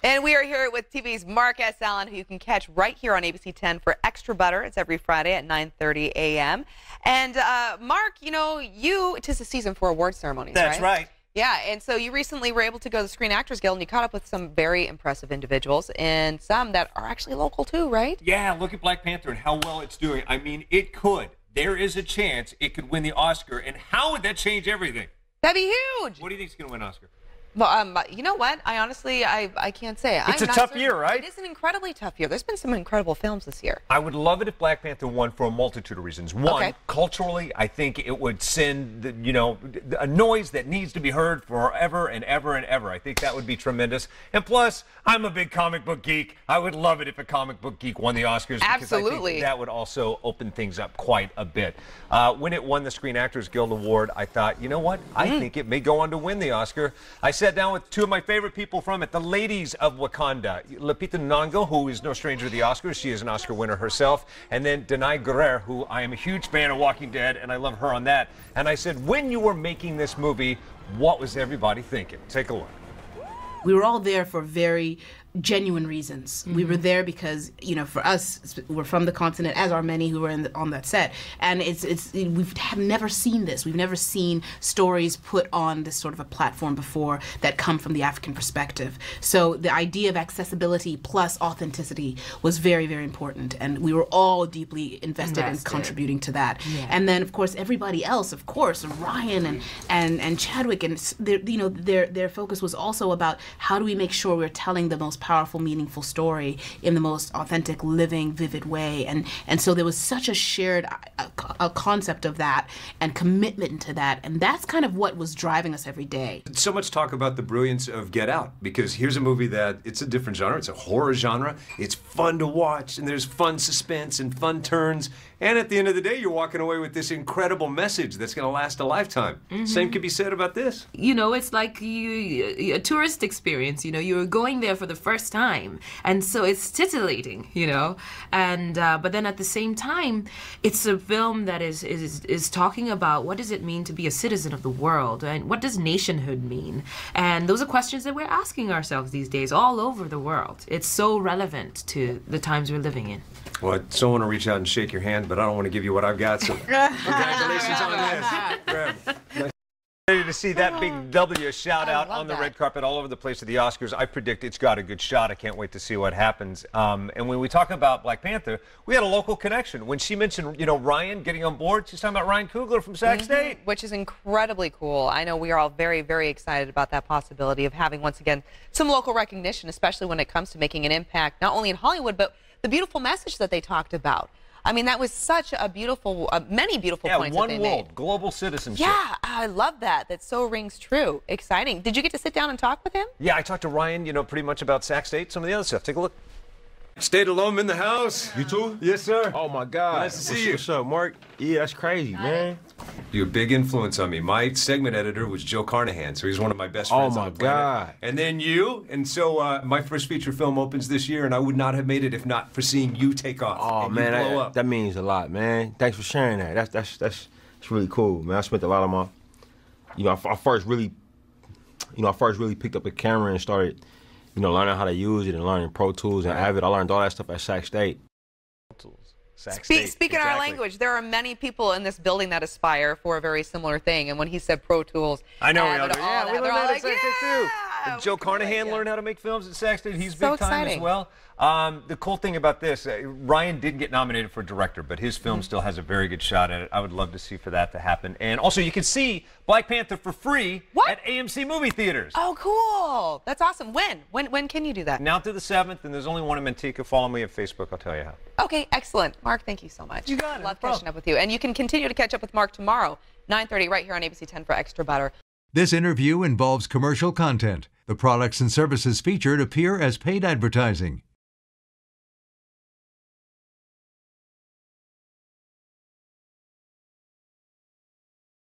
And we are here with TV's Mark S. Allen, who you can catch right here on ABC 10 for Extra Butter. It's every Friday at 9:30 a.m. And Mark, you know, it is the season for award ceremonies, That's right. Yeah, and so you recently were able to go to the Screen Actors Guild, and you caught up with some very impressive individuals, and some that are actually local too, right? Yeah, look at Black Panther and how well it's doing. I mean, it could. There is a chance it could win the Oscar, and how would that change everything? That'd be huge. What do you think is going to win Oscar? Well, you know what? I honestly, I can't say. It's a tough year, right? It is an incredibly tough year. There's been some incredible films this year. I would love it if Black Panther won for a multitude of reasons. One, culturally, I think it would send, a noise that needs to be heard forever and ever and ever. I think that would be tremendous. And plus, I'm a big comic book geek. I would love it if a comic book geek won the Oscars. Absolutely. Because I think that would also open things up quite a bit. When it won the Screen Actors Guild Award, I thought, you know what? I think it may go on to win the Oscar. I sat down with two of my favorite people from it, the ladies of Wakanda. Lupita Nyong'o, who is no stranger to the Oscars. She is an Oscar winner herself. And then Denai Guerrero, who I am a huge fan of Walking Dead, and I love her on that. And I said, when you were making this movie, what was everybody thinking? Take a look. We were all there for very genuine reasons. We were there because, for us, we're from the continent, as are many who were on that set, and we have never seen this. We've never seen stories put on this sort of a platform before that come from the African perspective. So the idea of accessibility plus authenticity was very, very important, and we were all deeply invested in contributing to that. Yeah. And then, of course, everybody else, of course, Ryan and Chadwick, and their focus was also about how do we make sure we're telling the most powerful, meaningful story in the most authentic, living, vivid way. And so there was such a shared a concept of that and commitment to that. And that's kind of what was driving us every day. So much talk about the brilliance of Get Out, because here's a movie that it's a different genre. It's a horror genre. It's fun to watch, and there's fun suspense and fun turns. And at the end of the day, you're walking away with this incredible message that's going to last a lifetime. Same could be said about this. It's like a tourist experience. You're going there for the first time, and so it's titillating. And but then at the same time, it's a film that is talking about what does it mean to be a citizen of the world, and what does nationhood mean? And those are questions that we're asking ourselves these days all over the world. It's so relevant to the times we're living in. Well, I so want to reach out and shake your hand, but I don't want to give you what I've got, so congratulations on this. Ready to see that big W shout out on the red carpet all over the place at the Oscars. I predict it's got a good shot. I can't wait to see what happens. And when we talk about Black Panther, we had a local connection. When she mentioned, Ryan getting on board, she's talking about Ryan Coogler from Sac State. Which is incredibly cool. I know we are all very, very excited about that possibility of having, once again, some local recognition, especially when it comes to making an impact, not only in Hollywood, but the beautiful message that they talked about. I mean, that was such a beautiful, many beautiful points that they made. One world, global citizenship. Yeah, I love that. That so rings true. Exciting. Did you get to sit down and talk with him? Yeah, I talked to Ryan, pretty much about Sac State, some of the other stuff. Take a look. State alum in the house. You too? Yes, sir. Oh, my God. Nice to see you. What's up, Mark? Yeah, that's crazy, man. You're a big influence on me. My segment editor was Joe Carnahan, so he's one of my best friends on the planet. Oh, my God. And then you, and so my first feature film opens this year, and I would not have made it if not for seeing you take off. Oh, and man, you blow up. that means a lot, man. Thanks for sharing that. That's really cool, man. I spent a lot of my, I first really picked up a camera and started, learning how to use it and learning Pro Tools and Avid. I learned all that stuff at Sac State. Speaking our language, there are many people in this building that aspire for a very similar thing. And when he said Pro Tools, I know we learned that at Sac State too. And Joe Carnahan learned how to make films at Sac State. He's big time as well. The cool thing about this, Ryan didn't get nominated for director, but his film still has a very good shot at it. I would love to see for that to happen. And also, you can see Black Panther for free at AMC movie theaters. Oh, cool. That's awesome. When can you do that? Now through the 7th, and there's only one in Manteca. Follow me on Facebook. I'll tell you how. Okay, excellent. Mark, thank you so much. You got it. Love catching up with you. And you can continue to catch up with Mark tomorrow, 9:30, right here on ABC 10 for Extra Butter. This interview involves commercial content. The products and services featured appear as paid advertising.